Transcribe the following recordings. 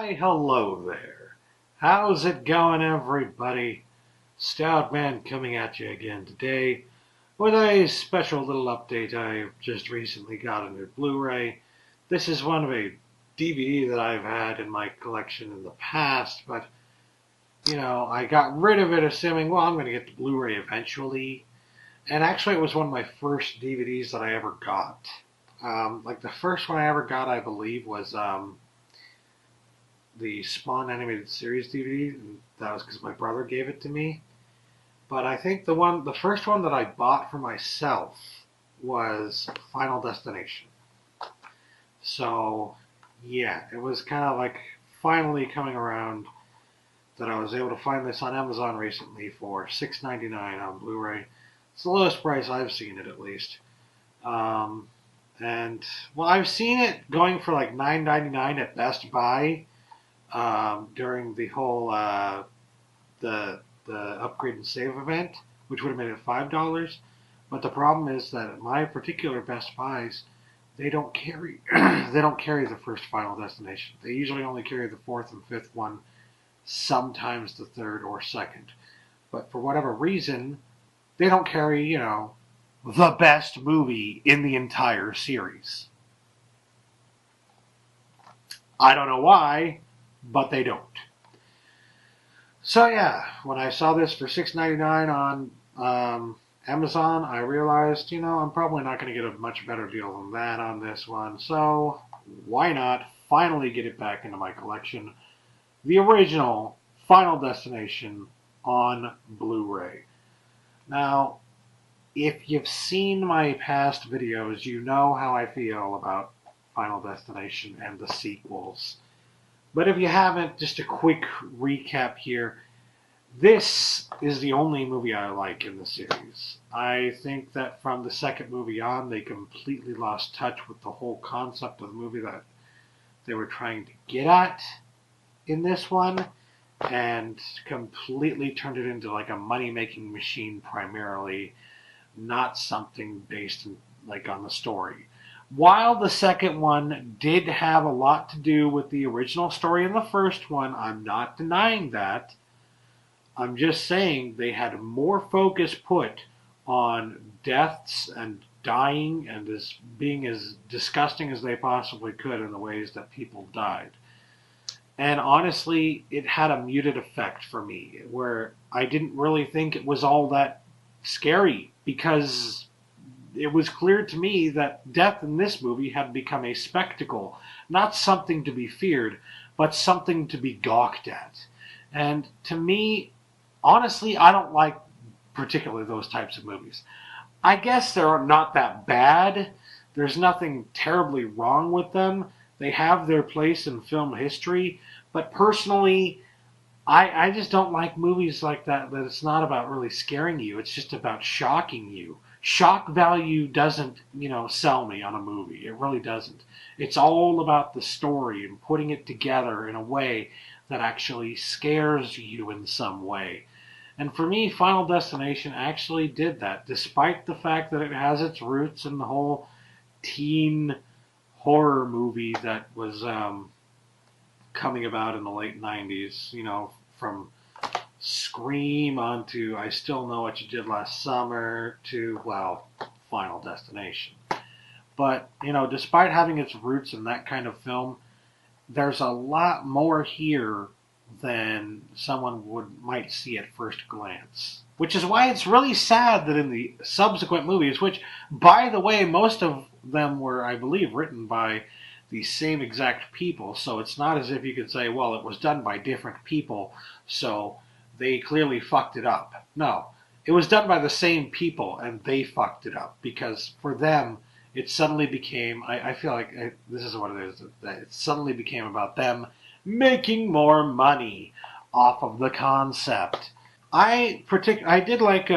Why, hello there. How's it going, everybody? Stout Man coming at you again today with a special little update I just recently got a new Blu-ray. This is one of a DVD that I've had in my collection in the past, but, I got rid of it assuming, well, I'm going to get the Blu-ray eventually. And actually, it was one of my first DVDs that I ever got. The first one I ever got, I believe, was the Spawn animated series DVD, and that was because my brother gave it to me. But I think the first one that I bought for myself was Final Destination. So, yeah, it was kind of like finally coming around that I was able to find this on Amazon recently for $6.99 on Blu-ray. It's the lowest price I've seen it, at least. And well, I've seen it going for like $9.99 at Best Buy during the whole the upgrade and save event, which would have made it $5. But the problem is that at my particular Best Buys, they don't carry the first Final Destination. They usually only carry the fourth and fifth one, sometimes the third or second. But for whatever reason, they don't carry, the best movie in the entire series. I don't know why, but they don't. So yeah, when I saw this for $6.99 on Amazon, I realized, I'm probably not going to get a much better deal than that on this one. So why not finally get it back into my collection? The original Final Destination on Blu-ray. Now, if you've seen my past videos, you know how I feel about Final Destination and the sequels. But if you haven't, just a quick recap here. This is the only movie I like in the series. I think that from the second movie on, they completely lost touch with the whole concept of the movie that they were trying to get at in this one, and completely turned it into like a money-making machine primarily, not something based on the story. While the second one did have a lot to do with the original story in the first one, I'm not denying that. I'm just saying they had more focus put on deaths and dying and being as disgusting as they possibly could in the ways that people died. And honestly, it had a muted effect for me, where I didn't really think it was all that scary, because it was clear to me that death in this movie had become a spectacle, not something to be feared, but something to be gawked at. And to me, honestly, I don't like particularly those types of movies. I guess they're not that bad. There's nothing terribly wrong with them. They have their place in film history. But personally, I just don't like movies like that it's not about really scaring you. It's just about shocking you. Shock value doesn't, sell me on a movie. It really doesn't. It's all about the story and putting it together in a way that actually scares you in some way. And for me, Final Destination actually did that, despite the fact that it has its roots in the whole teen horror movie that was coming about in the late 90s, from Scream onto I Still Know What You Did Last Summer to, Final Destination. But, despite having its roots in that kind of film, there's a lot more here than someone might see at first glance. Which is why it's really sad that in the subsequent movies, which, by the way, most of them were, I believe, written by the same exact people, so it's not as if you could say, well, it was done by different people, so they clearly fucked it up. No, it was done by the same people, and they fucked it up, because for them, it suddenly became, I feel like this is what it is, that it suddenly became about them making more money off of the concept. I did like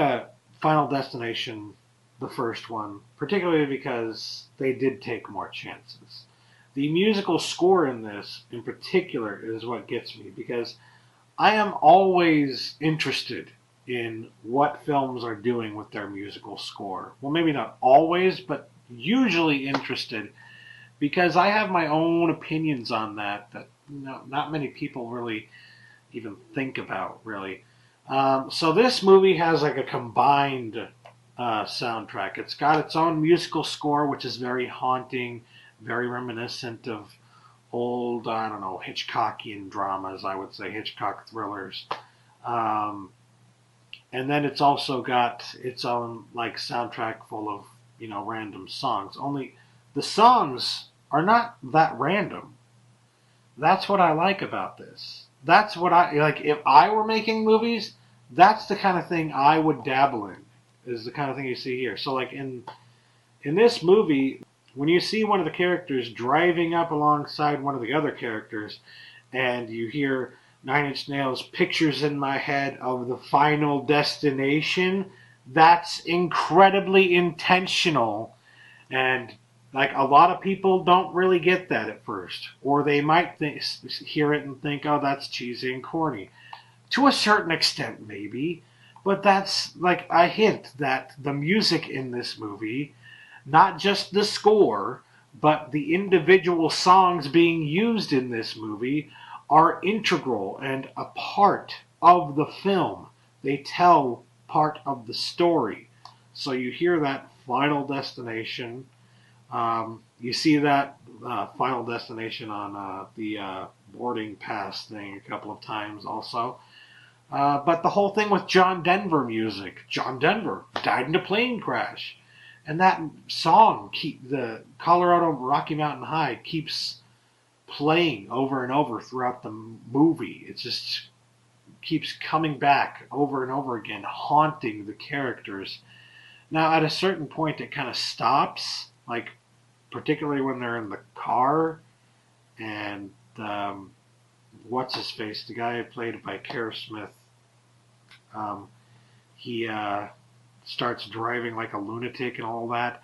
Final Destination, the first one, particularly because they did take more chances. The musical score in this, in particular, is what gets me, because I am always interested in what films are doing with their musical score. Well, maybe not always, but usually interested, because I have my own opinions on that not many people really even think about, really. So this movie has like a combined soundtrack. It's got its own musical score, which is very haunting, very reminiscent of old, I don't know, Hitchcockian dramas, I would say, Hitchcock thrillers. Um, and then it's also got its own like soundtrack full of, random songs. Only the songs are not that random. That's what I like about this. That's what I like. If I were making movies, that's the kind of thing I would dabble in. Is the kind of thing you see here. So like in this movie, when you see one of the characters driving up alongside one of the other characters, and you hear Nine Inch Nails' "Pictures in My Head of the Final Destination," that's incredibly intentional. And like a lot of people don't really get that at first, or they might hear it and think, "Oh, that's cheesy and corny." To a certain extent, maybe, but that's like a hint that the music in this movie, not just the score, but the individual songs being used in this movie, are integral and a part of the film. They tell part of the story. So you hear that Final Destination. You see that Final Destination on the boarding pass thing a couple of times also. But the whole thing with John Denver music. John Denver died in a plane crash. And that song, the Colorado Rocky Mountain High, keeps playing over and over throughout the movie. It just keeps coming back over and over again, haunting the characters. Now, at a certain point, it kind of stops, like particularly when they're in the car, and what's his face, the guy played by Kerr Smith, he starts driving like a lunatic and all that.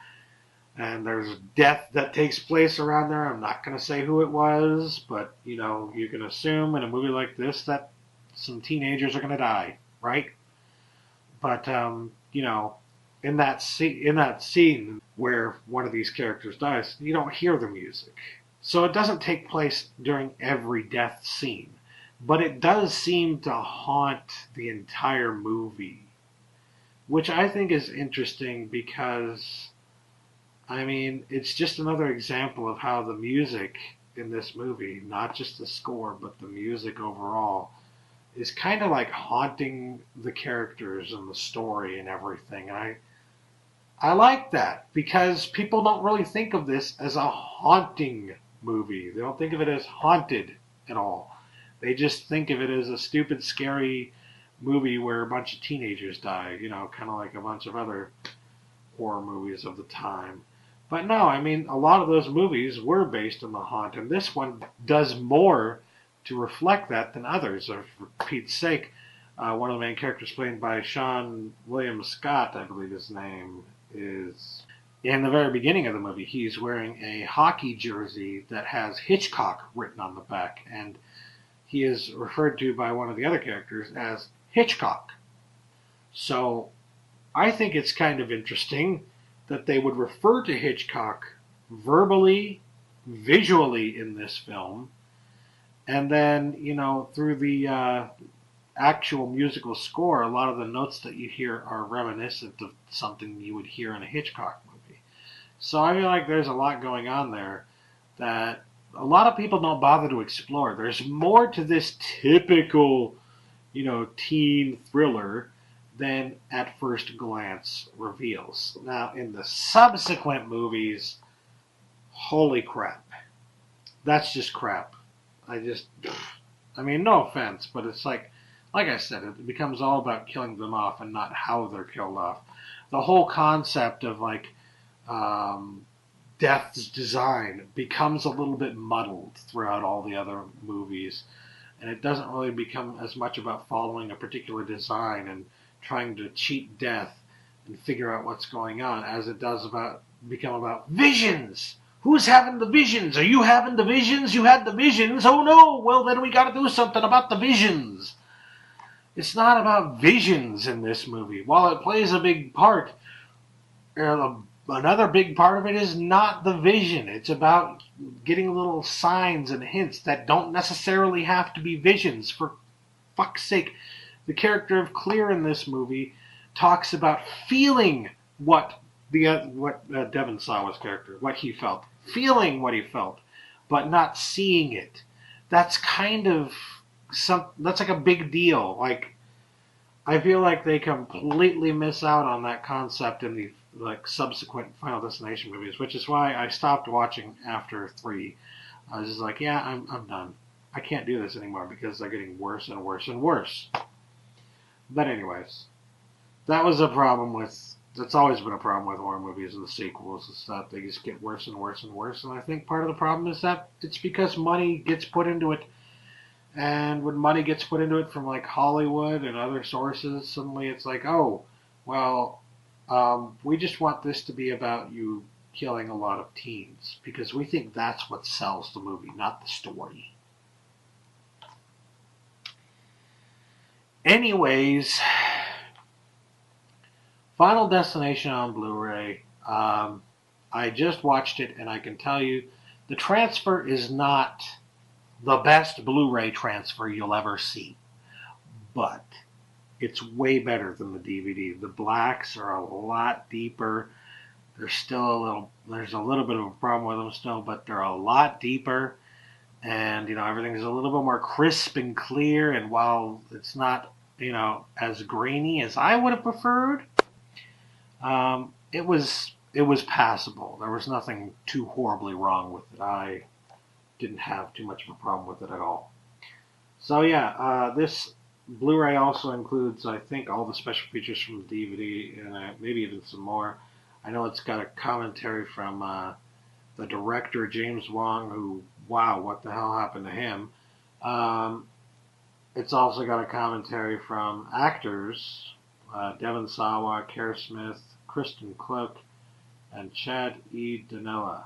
And there's death that takes place around there. I'm not going to say who it was, but you can assume in a movie like this that some teenagers are going to die, right? But in that scene where one of these characters dies, you don't hear the music. So it doesn't take place during every death scene, but it does seem to haunt the entire movie, which I think is interesting because, I mean, it's just another example of how the music in this movie, not just the score, but the music overall, is kind of like haunting the characters and the story and everything. I like that because people don't really think of this as a haunting movie. They don't think of it as haunted at all. They just think of it as a stupid, scary movie where a bunch of teenagers die, kind of like a bunch of other horror movies of the time. But no, I mean, a lot of those movies were based on the haunt, and this one does more to reflect that than others. Or for Pete's sake, one of the main characters played by Sean William Scott, I believe his name is, in the very beginning of the movie, he's wearing a hockey jersey that has Hitchcock written on the back, and he is referred to by one of the other characters as Hitchcock. So I think it's kind of interesting that they would refer to Hitchcock verbally, visually in this film, and then, through the actual musical score, a lot of the notes that you hear are reminiscent of something you would hear in a Hitchcock movie. So I feel like there's a lot going on there that a lot of people don't bother to explore. There's more to this typical, teen thriller than at first glance reveals. Now, in the subsequent movies, holy crap. That's just crap. I mean, no offense, but it's like I said, it becomes all about killing them off and not how they're killed off. The whole concept of death's design becomes a little bit muddled throughout all the other movies, and it doesn't really become as much about following a particular design and trying to cheat death and figure out what's going on as it does become about visions. Who's having the visions? Are you having the visions? You had the visions? Oh no! Well, then we got to do something about the visions. It's not about visions in this movie. While it plays a big part, a another big part of it is not the vision. It's about getting little signs and hints that don't necessarily have to be visions. For fuck's sake, the character of Clear in this movie talks about feeling what Devon Sawa's character, what he felt, feeling what he felt, but not seeing it. That's kind of that's like a big deal. Like, I feel like they completely miss out on that concept in the like subsequent Final Destination movies, which is why I stopped watching after 3. I was just like, yeah, I'm done. I can't do this anymore because they're getting worse and worse and worse. But anyways, that was a problem with. That's always been a problem with horror movies and the sequels, is that they just get worse and worse and worse. And I think part of the problem is that it's because money gets put into it. And when money gets put into it from like Hollywood and other sources, suddenly it's like, oh, well, we just want this to be about you killing a lot of teens because we think that's what sells the movie, not the story. Anyways, Final Destination on Blu-ray. I just watched it, and I can tell you the transfer is not the best Blu-ray transfer you'll ever see, but it's way better than the DVD. The blacks are a lot deeper. There's a little bit of a problem with them still, but they're a lot deeper, and everything's a little bit more crisp and clear. And while it's not as grainy as I would have preferred, it was passable. There was nothing too horribly wrong with it. I didn't have too much of a problem with it at all. So yeah, this Blu-ray also includes, I think, all the special features from the DVD and maybe even some more. I know it's got a commentary from the director James Wong, who, wow, what the hell happened to him? It's also got a commentary from actors Devon Sawa, Kara Smith, Kristen Cloak, and Chad E. Danella.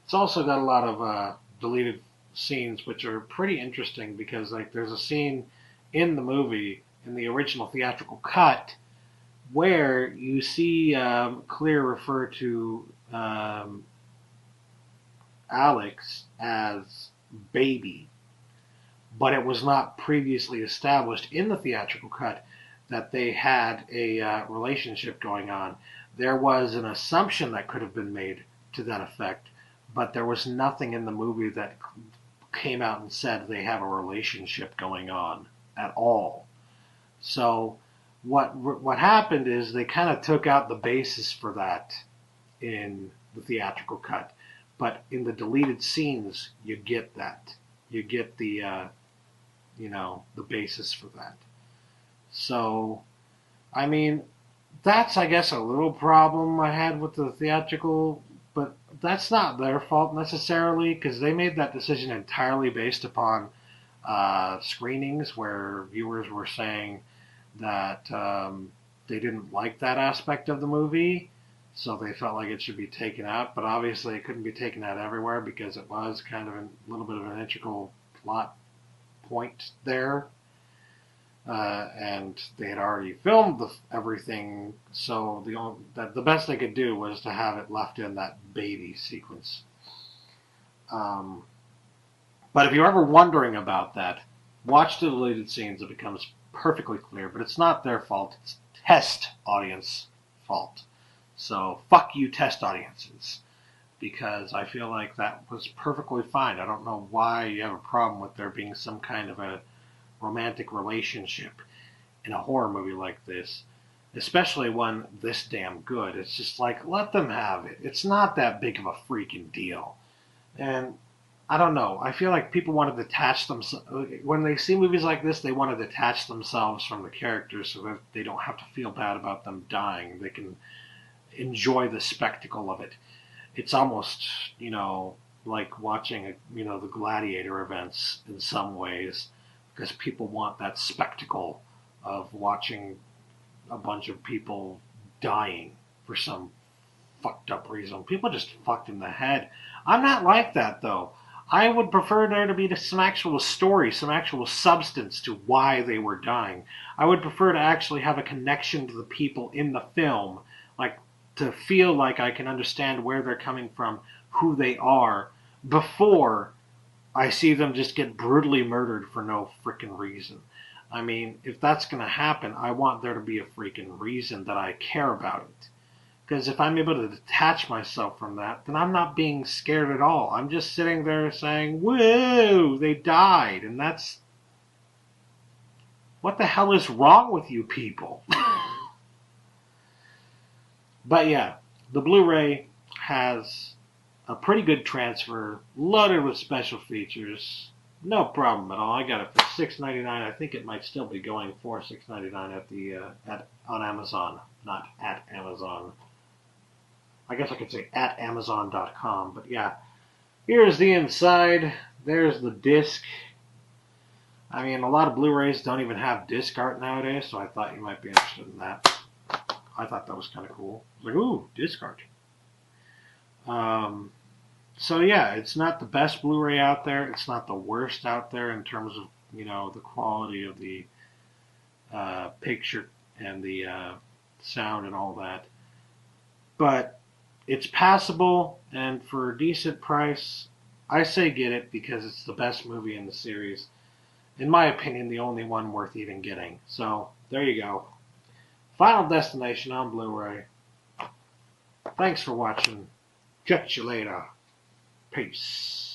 It's also got a lot of deleted scenes, which are pretty interesting because like there's a scene in the movie in the original theatrical cut where you see Clear refer to Alex as baby, but it was not previously established in the theatrical cut that they had a relationship going on. There was an assumption that could have been made to that effect, but there was nothing in the movie that came out and said they have a relationship going on at all. So what happened is they kind of took out the basis for that in the theatrical cut, but in the deleted scenes you get that. You get the the basis for that. So, I mean, that's, I guess, a little problem I had with the theatrical, but that's not their fault necessarily, because they made that decision entirely based upon screenings where viewers were saying that they didn't like that aspect of the movie, so they felt like it should be taken out, but obviously it couldn't be taken out everywhere because it was kind of a little bit of an integral plot point there. And they had already filmed everything, so the best they could do was to have it left in that baby sequence. But if you're ever wondering about that, watch the deleted scenes. It becomes perfectly clear. But it's not their fault. It's test audience fault. So fuck you, test audiences, because I feel like that was perfectly fine. I don't know why you have a problem with there being some kind of a romantic relationship in a horror movie like this, especially one this damn good. It's just like, let them have it. It's not that big of a freaking deal. And I don't know. I feel like people want to detach themselves. When they see movies like this, they want to detach themselves from the characters so that they don't have to feel bad about them dying. They can enjoy the spectacle of it. It's almost, like watching, the gladiator events in some ways, because people want that spectacle of watching a bunch of people dying for some fucked up reason. People just fucked in the head. I'm not like that, though. I would prefer there to be some actual story, some actual substance to why they were dying. I would prefer to actually have a connection to the people in the film, like to feel like I can understand where they're coming from, who they are, before I see them just get brutally murdered for no freaking reason. I mean, if that's going to happen, I want there to be a freaking reason that I care about it. Because if I'm able to detach myself from that, then I'm not being scared at all. I'm just sitting there saying, whoa, they died. And that's... what the hell is wrong with you people? But yeah, the Blu-ray has a pretty good transfer, loaded with special features. No problem at all. I got it for $6.99. I think it might still be going for $6.99 at the on Amazon, not at Amazon. I guess I could say at Amazon.com. But yeah, here's the inside. There's the disc. I mean, a lot of Blu-rays don't even have disc art nowadays, so I thought you might be interested in that. I thought that was kind of cool. I was like, ooh, disc art. So yeah, it's not the best Blu-ray out there. It's not the worst out there in terms of, you know, the quality of the picture and the sound and all that. But it's passable, and for a decent price, I say get it because it's the best movie in the series. In my opinion, the only one worth even getting. So there you go. Final Destination on Blu-ray. Thanks for watching. Catch you later. Peace.